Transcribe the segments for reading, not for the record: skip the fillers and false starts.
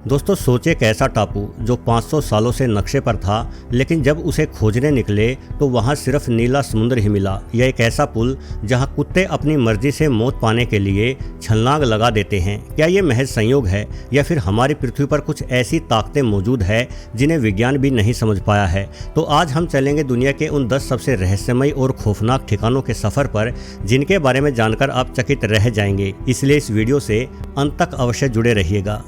दोस्तों सोचे एक ऐसा टापू जो 500 सालों से नक्शे पर था, लेकिन जब उसे खोजने निकले तो वहां सिर्फ नीला समुद्र ही मिला। यह एक ऐसा पुल जहां कुत्ते अपनी मर्जी से मौत पाने के लिए छलांग लगा देते हैं। क्या ये महज संयोग है या फिर हमारी पृथ्वी पर कुछ ऐसी ताकतें मौजूद है जिन्हें विज्ञान भी नहीं समझ पाया है? तो आज हम चलेंगे दुनिया के उन 10 सबसे रहस्यमयी और खौफनाक ठिकानों के सफर पर, जिनके बारे में जानकर आप चकित रह जाएंगे। इसलिए इस वीडियो से अंत तक अवश्य जुड़े रहिएगा।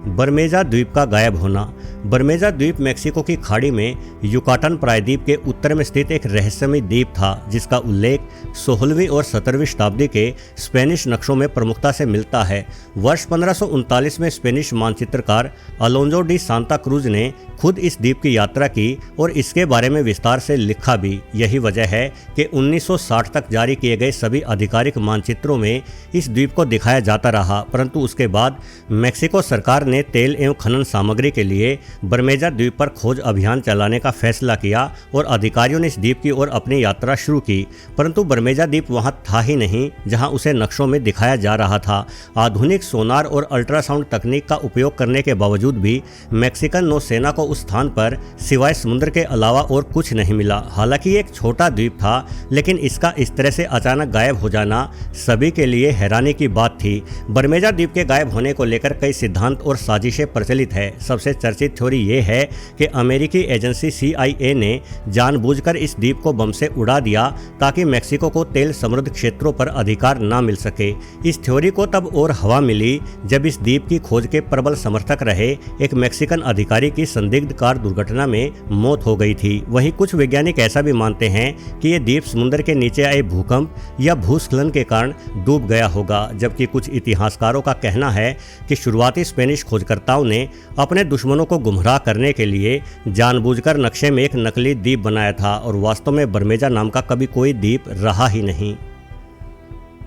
बरमेजा द्वीप का गायब होना। बरमेजा द्वीप मेक्सिको की खाड़ी में युकाटन प्रायद्वीप के उत्तर में स्थित एक रहस्यमय द्वीप था, जिसका उल्लेख 16वीं और 17वीं शताब्दी के स्पेनिश नक्शों में प्रमुखता से मिलता है। वर्ष 1539 में स्पेनिश मानचित्रकार अलोंजो डी सांता क्रूज ने खुद इस द्वीप की यात्रा की और इसके बारे में विस्तार से लिखा भी। यही वजह है कि 1960 तक जारी किए गए सभी आधिकारिक मानचित्रों में इस द्वीप को दिखाया जाता रहा, परंतु उसके बाद मेक्सिको सरकार ने तेल एवं खनन सामग्री के लिए बरमेजा द्वीप पर खोज अभियान चलाने का फैसला किया और अधिकारियों ने इस द्वीप की ओर अपनी यात्रा शुरू की। परंतु बरमेजा द्वीप वहां था ही नहीं जहां उसे नक्शों में दिखाया जा रहा था। आधुनिक सोनार और अल्ट्रासाउंड तकनीक का उपयोग करने के बावजूद भी मैक्सिकन नौसेना को उस स्थान पर सिवाय समुद्र के अलावा और कुछ नहीं मिला। हालांकि ये एक छोटा द्वीप था, लेकिन इसका इस तरह से अचानक गायब हो जाना सभी के लिए हैरानी की बात थी। बरमेजा द्वीप के गायब होने को लेकर कई सिद्धांत और साजिशें प्रचलित है। सबसे चर्चित थ्योरी ये है कि अमेरिकी एजेंसी CIA ने जानबूझकर इस द्वीप को बम से उड़ा दिया ताकि मेक्सिको को तेल समृद्ध क्षेत्रों पर अधिकार न मिल सके। इस थ्योरी को तब और हवा मिली जब इस द्वीप की खोज के प्रबल समर्थक रहे एक मैक्सिकन अधिकारी की संदिग्ध कार दुर्घटना में मौत हो गई थी। वहीं कुछ वैज्ञानिक ऐसा भी मानते हैं कि यह द्वीप समुद्र के नीचे आए भूकंप या भूस्खलन के कारण डूब गया होगा, जबकि कुछ इतिहासकारों का कहना है कि शुरुआती स्पेनिश खोजकर्ताओं ने अपने दुश्मनों को गुमराह करने के लिए जानबूझकर नक्शे में एक नकली द्वीप बनाया था और वास्तव में बरमेजा नाम का कभी कोई द्वीप रहा ही नहीं।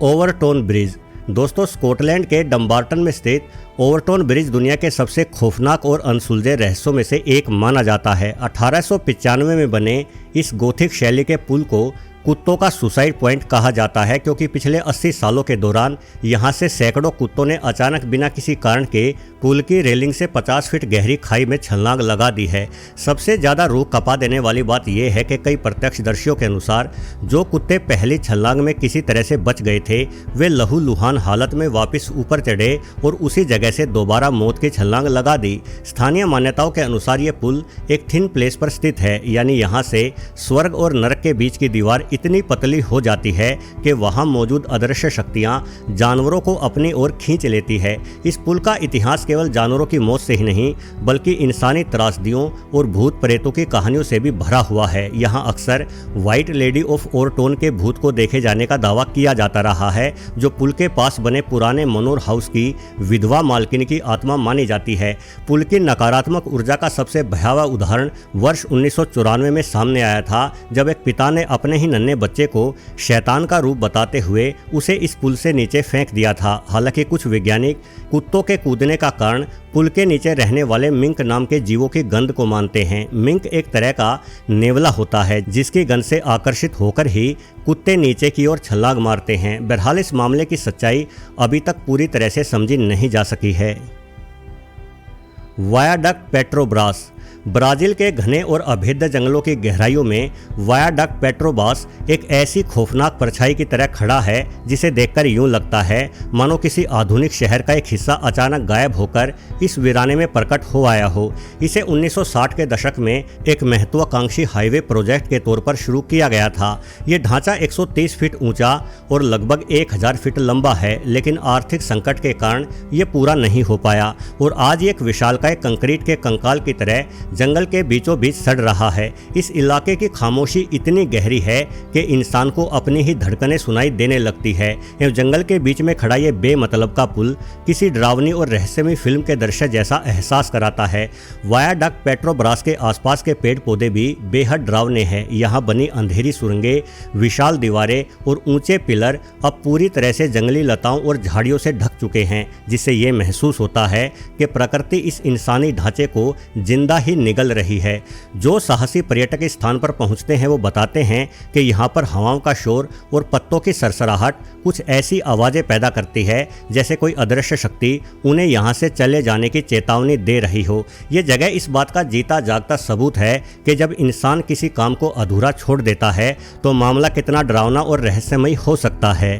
Overtone bridge. दोस्तों स्कॉटलैंड के डम्बार्टन में स्थित ओवरटोन ब्रिज दुनिया के सबसे खौफनाक और अनसुलझे रहस्यों में से एक माना जाता है। 1895 में बने इस गोथिक शैली के पुल को कुत्तों का सुसाइड पॉइंट कहा जाता है, क्योंकि पिछले 80 सालों के दौरान यहां से सैकड़ों कुत्तों ने अचानक बिना किसी कारण के पुल की रेलिंग से 50 फीट गहरी खाई में छलांग लगा दी है। सबसे ज़्यादा रूह कपा देने वाली बात यह है कि कई प्रत्यक्षदर्शियों के अनुसार जो कुत्ते पहली छलांग में किसी तरह से बच गए थे, वे लहूलुहान हालत में वापस ऊपर चढ़े और उसी जगह से दोबारा मौत की छलांग लगा दी। स्थानीय मान्यताओं के अनुसार ये पुल एक थिन प्लेस पर स्थित है, यानी यहाँ से स्वर्ग और नरक के बीच की दीवार इतनी पतली हो जाती है कि वहां मौजूद अदृश्य शक्तियां जानवरों को अपनी ओर खींच लेती है। इस पुल का इतिहास केवल जानवरों की मौत से ही नहीं, बल्कि इंसानी त्रासदियों और भूत प्रेतों की कहानियों से भी भरा हुआ है। यहां अक्सर व्हाइट लेडी ऑफ ओवरटोन के भूत को देखे जाने का दावा किया जाता रहा है, जो पुल के पास बने पुराने मनोर हाउस की विधवा मालकिन की आत्मा मानी जाती है। पुल की नकारात्मक ऊर्जा का सबसे भयावह उदाहरण वर्ष 1994 में सामने आया था, जब एक पिता ने अपने ही नन्हे बच्चे को शैतान का रूप बताते हुए उसे इस पुल से नीचे फेंक दिया था। हालांकि कुछ वैज्ञानिक कुत्तों के कूदने का कारण पुल के नीचे रहने वाले मिंक नाम के जीवों की गंध को मानते हैं। मिंक एक तरह का नेवला होता है, जिसकी गंध से आकर्षित होकर ही कुत्ते नीचे की ओर छलांग मारते हैं। बहरहाल इस मामले की सच्चाई अभी तक पूरी तरह से समझी नहीं जा सकी है। Viaduct Petrobras. ब्राजील के घने और अभेद्य जंगलों की गहराइयों में वायाडक्ट पेट्रोब्रास एक ऐसी खौफनाक परछाई की तरह खड़ा है जिसे देखकर यूं लगता है मानो किसी आधुनिक शहर का एक हिस्सा अचानक गायब होकर इस वीराने में प्रकट हो आया हो। इसे 1960 के दशक में एक महत्वाकांक्षी हाईवे प्रोजेक्ट के तौर पर शुरू किया गया था। ये ढांचा 130 फीट ऊंचा और लगभग 1000 फीट लंबा है, लेकिन आर्थिक संकट के कारण ये पूरा नहीं हो पाया और आज एक विशालकाय कंक्रीट के कंकाल की तरह जंगल के बीचों बीच सड़ रहा है। इस इलाके की खामोशी इतनी गहरी है कि इंसान को अपनी ही धड़कनें सुनाई देने लगती है। एवं जंगल के बीच में खड़ा ये बेमतलब का पुल किसी डरावनी और रहस्यमयी फिल्म के दृश्य जैसा एहसास कराता है। वायाडक्ट पेट्रोब्रास के आसपास के पेड़ पौधे भी बेहद डरावने हैं। यहाँ बनी अंधेरी सुरंगें, विशाल दीवारें और ऊंचे पिलर अब पूरी तरह से जंगली लताओं और झाड़ियों से ढक चुके हैं, जिससे ये महसूस होता है कि प्रकृति इस इंसानी ढांचे को जिंदा ही निगल रही है। जो साहसी पर्यटक इस स्थान पर पहुंचते हैं वो बताते हैं कि यहाँ पर हवाओं का शोर और पत्तों की सरसराहट कुछ ऐसी आवाज़ें पैदा करती है जैसे कोई अदृश्य शक्ति उन्हें यहाँ से चले जाने की चेतावनी दे रही हो। ये जगह इस बात का जीता जागता सबूत है कि जब इंसान किसी काम को अधूरा छोड़ देता है तो मामला कितना डरावना और रहस्यमयी हो सकता है।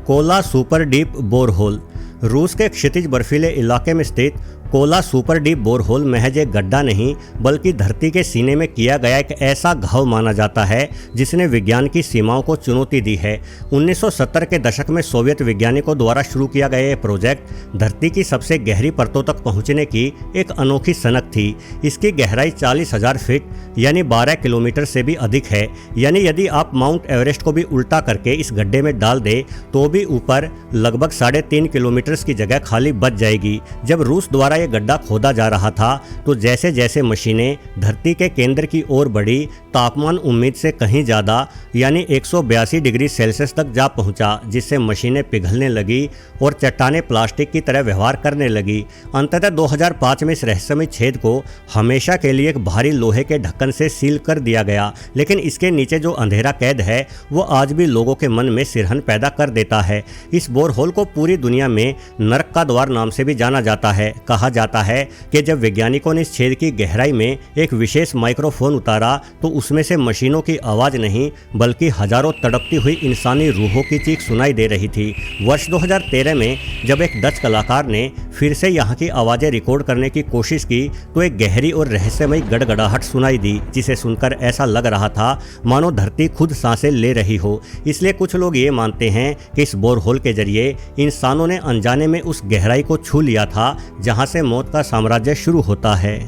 Kola super deep borehole. रूस के क्षितिज बर्फीले इलाके में स्थित कोला सुपर डीप बोरहोल महज एक गड्ढा नहीं बल्कि धरती के सीने में किया गया एक ऐसा घाव माना जाता है जिसने विज्ञान की सीमाओं को चुनौती दी है। 1970 के दशक में सोवियत वैज्ञानिकों द्वारा शुरू किया गया यह प्रोजेक्ट धरती की सबसे गहरी परतों तक पहुंचने की एक अनोखी सनक थी। इसकी गहराई 40,000 फीट यानी 12 किलोमीटर से भी अधिक है। यानी यदि आप माउंट एवरेस्ट को भी उल्टा करके इस गड्ढे में डाल दे तो भी ऊपर लगभग 3.5 किलोमीटर की जगह खाली बच जाएगी। जब रूस द्वारा यह गड्ढा खोदा जा रहा था तो जैसे जैसे मशीनें धरती के केंद्र की ओर बढ़ी, तापमान उम्मीद से कहीं ज़्यादा यानी 182 डिग्री सेल्सियस तक जा पहुंचा, जिससे मशीनें पिघलने लगी और चट्टानें प्लास्टिक की तरह व्यवहार करने लगी। अंततः 2005 में इस रहस्यमय छेद को हमेशा के लिए एक भारी लोहे के ढक्कन से सील कर दिया गया, लेकिन इसके नीचे जो अंधेरा कैद है वो आज भी लोगों के मन में सिरहन पैदा कर देता है। इस बोरहोल को पूरी दुनिया में नरक का द्वार नाम से भी जाना जाता है। कहा जाता है कि जब वैज्ञानिकों ने इस छेद की गहराई में एक विशेष माइक्रोफोन उतारा तो उसमें से मशीनों की आवाज़ नहीं बल्कि हजारों तड़पती हुई इंसानी रूहों की चीख सुनाई दे रही थी। वर्ष 2013 में जब एक डच कलाकार ने फिर से यहाँ की आवाज़ें रिकॉर्ड करने की कोशिश की तो एक गहरी और रहस्यमयी गड़गड़ाहट सुनाई दी, जिसे सुनकर ऐसा लग रहा था मानो धरती खुद सांसें ले रही हो। इसलिए कुछ लोग ये मानते हैं कि इस बोरहोल के जरिए इंसानों ने अनजाने में उस गहराई को छू लिया था जहां से मौत का साम्राज्य शुरू होता है।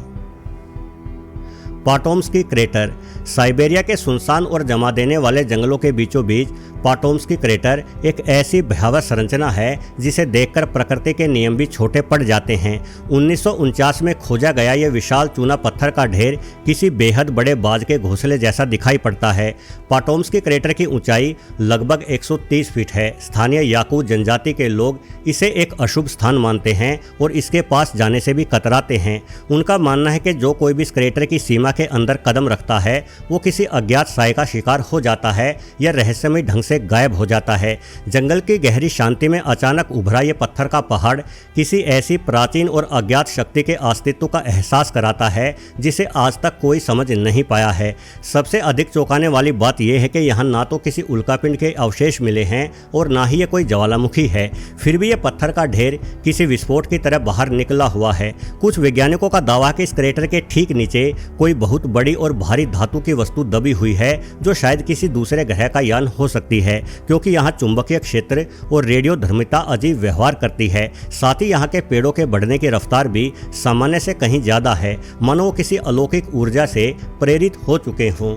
पाटोम्स्की क्रेटर। साइबेरिया के सुनसान और जमा देने वाले जंगलों के बीचों बीच पाटोम्स्की क्रेटर एक ऐसी भयावह संरचना है जिसे देखकर प्रकृति के नियम भी छोटे पड़ जाते हैं। 1949 में खोजा गया यह विशाल चूना पत्थर का ढेर किसी बेहद बड़े बाज के घोंसले जैसा दिखाई पड़ता है। पाटोम्स्की क्रेटर की ऊंचाई लगभग 130 फीट है। स्थानीय याकूत जनजाति के लोग इसे एक अशुभ स्थान मानते हैं और इसके पास जाने से भी कतराते हैं। उनका मानना है कि जो कोई भी इस क्रेटर की सीमा के अंदर कदम रखता है वो किसी अज्ञात साए का शिकार हो जाता है या रहस्यमय ढंग से गायब हो जाता है। जंगल की गहरी शांति में अचानक उभरा ये पत्थर का पहाड़ किसी ऐसी प्राचीन और अज्ञात शक्ति के अस्तित्व का एहसास कराता है जिसे आज तक कोई समझ नहीं पाया है। सबसे अधिक चौंकाने वाली बात यह है कि यहाँ ना तो किसी उल्कापिंड के अवशेष मिले हैं और ना ही ये कोई ज्वालामुखी है, फिर भी ये पत्थर का ढेर किसी विस्फोट की तरह बाहर निकला हुआ है। कुछ वैज्ञानिकों का दावा है कि इस क्रेटर के ठीक नीचे कोई बहुत बड़ी और भारी धातु की वस्तु दबी हुई है जो शायद किसी दूसरे ग्रह का यान हो सकती है, क्योंकि यहाँ चुंबकीय क्षेत्र और रेडियोधर्मिता अजीब व्यवहार करती है। साथ ही यहाँ के पेड़ों के बढ़ने की रफ्तार भी सामान्य से कहीं ज्यादा है, मानो वो किसी अलौकिक ऊर्जा से प्रेरित हो चुके हों।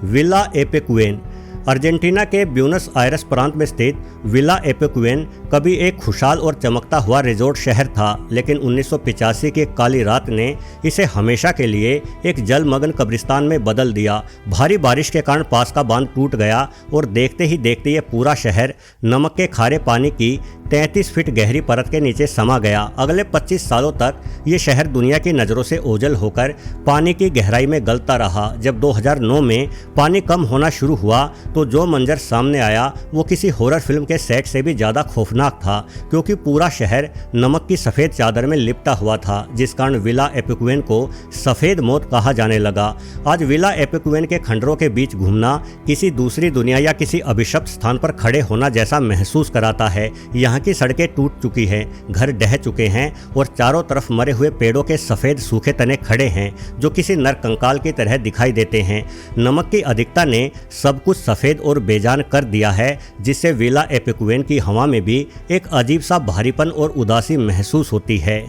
विला एपेक्वेन। अर्जेंटीना के ब्यूनस आयरस प्रांत में स्थित विला एपेक्वेन कभी एक खुशहाल और चमकता हुआ रिजॉर्ट शहर था, लेकिन 1985 की काली रात ने इसे हमेशा के लिए एक जलमग्न कब्रिस्तान में बदल दिया। भारी बारिश के कारण पास का बांध टूट गया और देखते ही देखते ये पूरा शहर नमक के खारे पानी की 33 फीट गहरी परत के नीचे समा गया। अगले 25 सालों तक ये शहर दुनिया की नज़रों से ओझल होकर पानी की गहराई में गलता रहा। जब 2009 में पानी कम होना शुरू हुआ तो जो मंजर सामने आया वो किसी हॉरर फिल्म के सेट से भी ज़्यादा खौफनाक था, क्योंकि पूरा शहर नमक की सफ़ेद चादर में लिपटा हुआ था, जिस कारण विला एपेक्वेन को सफ़ेद मौत कहा जाने लगा। आज विला एपेक्वेन के खंडरों के बीच घूमना किसी दूसरी दुनिया या किसी अभिशप्त स्थान पर खड़े होना जैसा महसूस कराता है। यहाँ की सड़कें टूट चुकी हैं, घर ढह चुके हैं और चारों तरफ मरे हुए पेड़ों के सफ़ेद सूखे तने खड़े हैं जो किसी नरकंकाल की तरह दिखाई देते हैं। नमक की अधिकता ने सब कुछ सफ़ेद और बेजान कर दिया है, जिससे विला एपेक्वेन की हवा में भी एक अजीब सा भारीपन और उदासी महसूस होती है।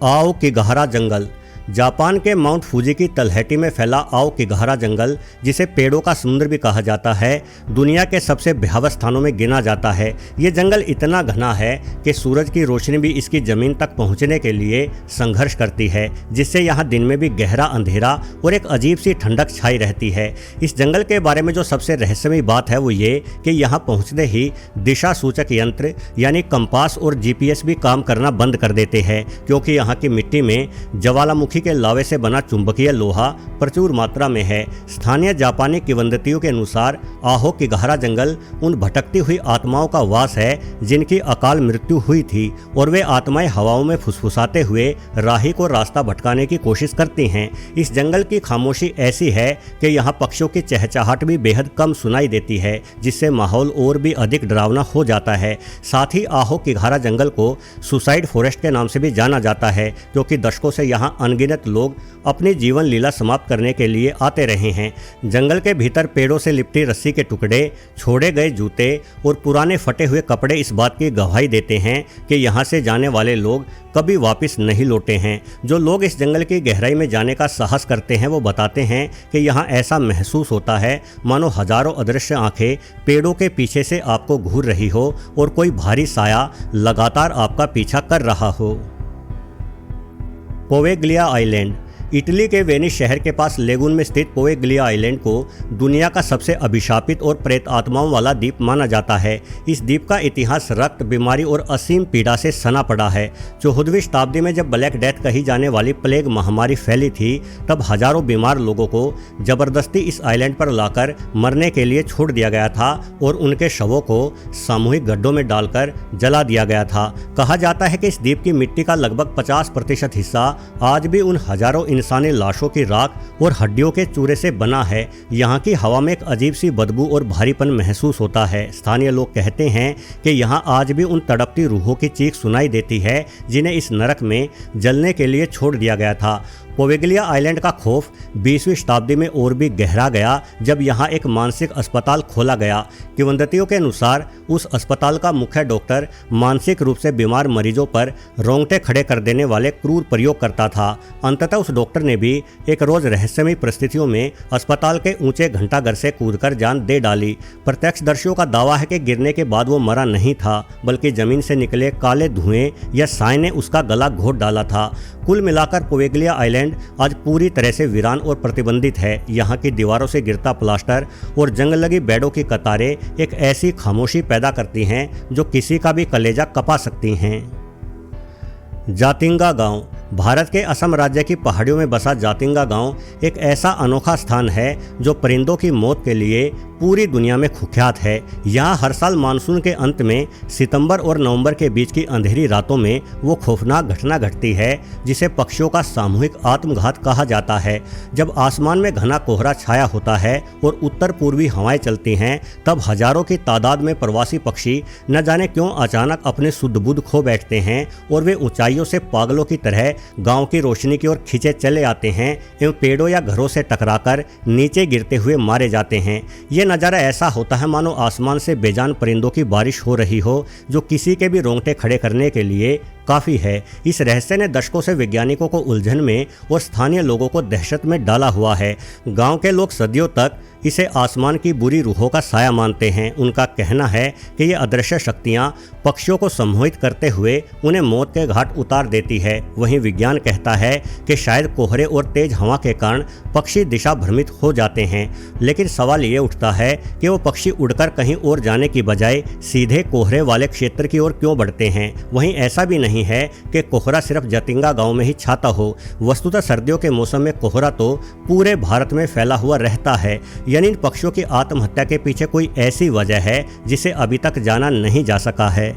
आओ कि गहरा जंगल। जापान के माउंट फूजी की तलहटी में फैला आओकिगाहरा जंगल, जिसे पेड़ों का समुद्र भी कहा जाता है, दुनिया के सबसे भयावह स्थानों में गिना जाता है। ये जंगल इतना घना है कि सूरज की रोशनी भी इसकी जमीन तक पहुंचने के लिए संघर्ष करती है, जिससे यहाँ दिन में भी गहरा अंधेरा और एक अजीब सी ठंडक छाई रहती है। इस जंगल के बारे में जो सबसे रहस्यमयी बात है वो ये कि यहाँ पहुँचते ही दिशा सूचक यंत्र यानी कंपास और जीपीएस भी काम करना बंद कर देते हैं, क्योंकि यहाँ की मिट्टी में ज्वालामुखी के लावे से बना चुंबकीय लोहा प्रचुर मात्रा में है। स्थानीय जापानी किंवदंतियों के अनुसार आओकिगाहरा जंगल उन भटकती हुई आत्माओं का वास है जिनकी अकाल मृत्यु हुई थी, और वे आत्माएं हवाओं में फुसफुसाते हुए राही को रास्ता भटकाने की कोशिश करती हैं। इस जंगल की खामोशी ऐसी है कि यहाँ पक्षियों की चहचहाट भी बेहद कम सुनाई देती है, जिससे माहौल और भी अधिक डरावना हो जाता है। साथ ही आओकिगाहरा जंगल को सुसाइड फॉरेस्ट के नाम से भी जाना जाता है, क्योंकि दशकों से यहाँ अनगिनत लोग अपनी जीवन लीला समाप्त करने के लिए आते रहे हैं। जंगल के भीतर पेड़ों से लिपटी रस्सी के टुकड़े, छोड़े गए जूते और पुराने फटे हुए कपड़े इस बात की गवाही देते हैं कि यहाँ से जाने वाले लोग कभी वापस नहीं लौटे हैं। जो लोग इस जंगल की गहराई में जाने का साहस करते हैं वो बताते हैं कि यहाँ ऐसा महसूस होता है मानो हजारों अदृश्य आंखें पेड़ों के पीछे से आपको घूर रही हो और कोई भारी साया लगातार आपका पीछा कर रहा हो। Poveglia island. इटली के वेनिस शहर के पास लेगुन में स्थित पोवेग्लिया आइलैंड को दुनिया का सबसे अभिशापित और प्रेत आत्माओं वाला द्वीप माना जाता है। इस द्वीप का इतिहास रक्त, बीमारी और असीम पीड़ा से सना पड़ा है। 14वीं शताब्दी में जब ब्लैक डेथ कही जाने वाली प्लेग महामारी फैली थी, तब हजारों बीमार लोगों को जबरदस्ती इस आइलैंड पर लाकर मरने के लिए छोड़ दिया गया था और उनके शवों को सामूहिक गड्ढों में डालकर जला दिया गया था। कहा जाता है कि इस द्वीप की मिट्टी का लगभग 50% हिस्सा आज भी उन हजारों इंसानी लाशों की राख और हड्डियों के चूरे से बना है। यहाँ की हवा में एक अजीब सी बदबू और भारीपन महसूस होता है। स्थानीय लोग कहते हैं कि यहाँ आज भी उन तड़पती रूहों की चीख सुनाई देती है जिन्हें इस नरक में जलने के लिए छोड़ दिया गया था। पोवेग्लिया आइलैंड का खौफ 20वीं शताब्दी में और भी गहरा गया जब यहाँ एक मानसिक अस्पताल खोला गया। किंवदंतियों के अनुसार उस अस्पताल का मुख्य डॉक्टर मानसिक रूप से बीमार मरीजों पर रोंगटे खड़े कर देने वाले क्रूर प्रयोग करता था। अंततः उस डॉक्टर ने भी एक रोज रहस्यमयी परिस्थितियों में अस्पताल के ऊंचे घंटाघर से कूदकर जान दे डाली। प्रत्यक्षदर्शियों का दावा है कि गिरने के बाद वो मरा नहीं था, बल्कि जमीन से निकले काले धुएं या साए ने उसका गला घोट डाला था। कुल मिलाकर पोवेग्लिया आइलैंड आज पूरी तरह से वीरान और प्रतिबंधित है। यहाँ की दीवारों से गिरता प्लास्टर और जंग लगी बेडों की कतारें एक ऐसी खामोशी पैदा करती हैं जो किसी का भी कलेजा कपा सकती हैं। जातिंगा गांव। भारत के असम राज्य की पहाड़ियों में बसा जातिंगा गांव एक ऐसा अनोखा स्थान है जो परिंदों की मौत के लिए पूरी दुनिया में कुख्यात है। यहाँ हर साल मानसून के अंत में सितंबर और नवंबर के बीच की अंधेरी रातों में वो खौफनाक घटना घटती है जिसे पक्षियों का सामूहिक आत्मघात कहा जाता है। जब आसमान में घना कोहरा छाया होता है और उत्तर पूर्वी हवाएं चलती हैं, तब हजारों की तादाद में प्रवासी पक्षी न जाने क्यों अचानक अपने सुध बुध खो बैठते हैं और वे ऊंचाइयों से पागलों की तरह गांव की रोशनी की ओर खींचे चले आते हैं एवं पेड़ों या घरों से टकराकर नीचे गिरते हुए मारे जाते हैं। ये नज़ारा ऐसा होता है मानो आसमान से बेजान परिंदों की बारिश हो रही हो, जो किसी के भी रोंगटे खड़े करने के लिए काफ़ी है। इस रहस्य ने दशकों से वैज्ञानिकों को उलझन में और स्थानीय लोगों को दहशत में डाला हुआ है। गांव के लोग सदियों तक इसे आसमान की बुरी रूहों का साया मानते हैं। उनका कहना है कि ये अदृश्य शक्तियाँ पक्षियों को सम्मोहित करते हुए उन्हें मौत के घाट उतार देती है। वहीं विज्ञान कहता है कि शायद कोहरे और तेज हवा के कारण पक्षी दिशा भ्रमित हो जाते हैं। लेकिन सवाल ये उठता है कि वो पक्षी उड़कर कहीं और जाने की बजाय सीधे कोहरे वाले क्षेत्र की ओर क्यों बढ़ते हैं। वहीं ऐसा भी नहीं है कि कोहरा सिर्फ जातिंगा गांव में ही छाता हो। वस्तुतः सर्दियों के मौसम में कोहरा तो पूरे भारत में फैला हुआ रहता है। यानी इन पक्षियों की आत्महत्या के पीछे कोई ऐसी वजह है जिसे अभी तक जाना नहीं जा सका है।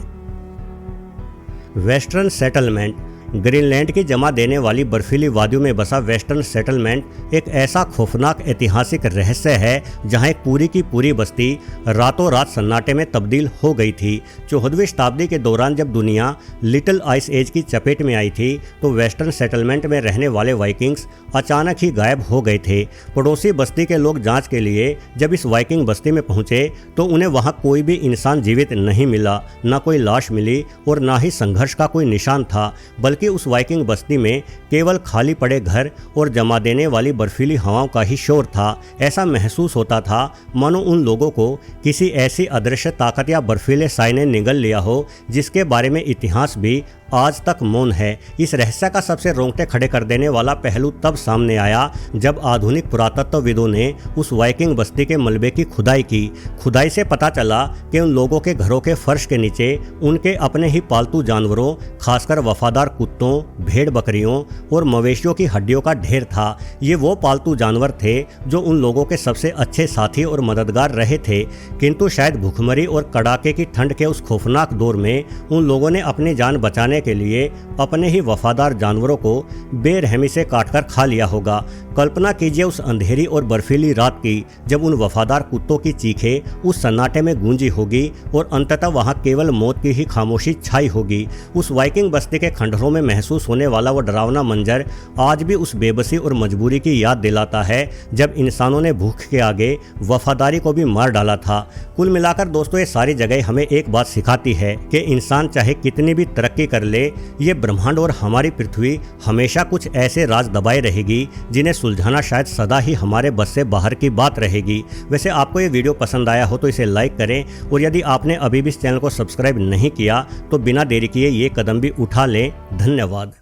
Western settlement. ग्रीनलैंड की जमा देने वाली बर्फीली वादियों में बसा वेस्टर्न सेटलमेंट एक ऐसा खौफनाक ऐतिहासिक रहस्य है जहां एक पूरी की पूरी बस्ती रातों रात सन्नाटे में तब्दील हो गई थी। 14वीं शताब्दी के दौरान जब दुनिया लिटिल आइस एज की चपेट में आई थी तो वेस्टर्न सेटलमेंट में रहने वाले वाइकिंग्स अचानक ही गायब हो गए थे। पड़ोसी बस्ती के लोग जांच के लिए जब इस वाइकिंग बस्ती में पहुंचे तो उन्हें वहां कोई भी इंसान जीवित नहीं मिला, न कोई लाश मिली और न ही संघर्ष का कोई निशान था। बल्कि बल्कि उस वाइकिंग बस्ती में केवल खाली पड़े घर और जमा देने वाली बर्फीली हवाओं का ही शोर था। ऐसा महसूस होता था मानो उन लोगों को किसी ऐसी अदृश्य ताकत या बर्फीले साए ने निगल लिया हो जिसके बारे में इतिहास भी आज तक मौन है। इस रहस्य का सबसे रोंगटे खड़े कर देने वाला पहलू तब सामने आया जब आधुनिक पुरातत्वविदों ने उस वाइकिंग बस्ती के मलबे की खुदाई की। खुदाई से पता चला कि उन लोगों के घरों के फर्श के नीचे उनके अपने ही पालतू जानवरों, खासकर वफादार कुत्तों, भेड़ बकरियों और मवेशियों की हड्डियों का ढेर था। ये वो पालतू जानवर थे जो उन लोगों के सबसे अच्छे साथी और मददगार रहे थे, किंतु शायद भूखमरी और कड़ाके की ठंड के उस खौफनाक दौर में उन लोगों ने अपनी जान बचाने के लिए अपने ही वफादार जानवरों को बेरहमी से काटकर खा लिया होगा। कल्पना कीजिए उस अंधेरी और बर्फीली रात की जब उन वफादार कुत्तों की चीखें उस सन्नाटे में गूंजी होगी और अंततः वहां केवल मौत की ही खामोशी छाई होगी। उस वाइकिंग बस्ती के खंडहरों में महसूस होने वाला वो डरावना मंजर आज भी उस बेबसी और मजबूरी की याद दिलाता है जब इंसानों ने भूख के आगे वफादारी को भी मार डाला था। कुल मिलाकर दोस्तों, ये सारी जगह हमें एक बात सिखाती है कि इंसान चाहे कितनी भी तरक्की कर ले, ये ब्रह्मांड और हमारी पृथ्वी हमेशा कुछ ऐसे राज दबाए रहेगी जिन्हें सुलझाना शायद सदा ही हमारे बस से बाहर की बात रहेगी। वैसे आपको ये वीडियो पसंद आया हो तो इसे लाइक करें और यदि आपने अभी भी इस चैनल को सब्सक्राइब नहीं किया तो बिना देरी किए ये कदम भी उठा लें। धन्यवाद।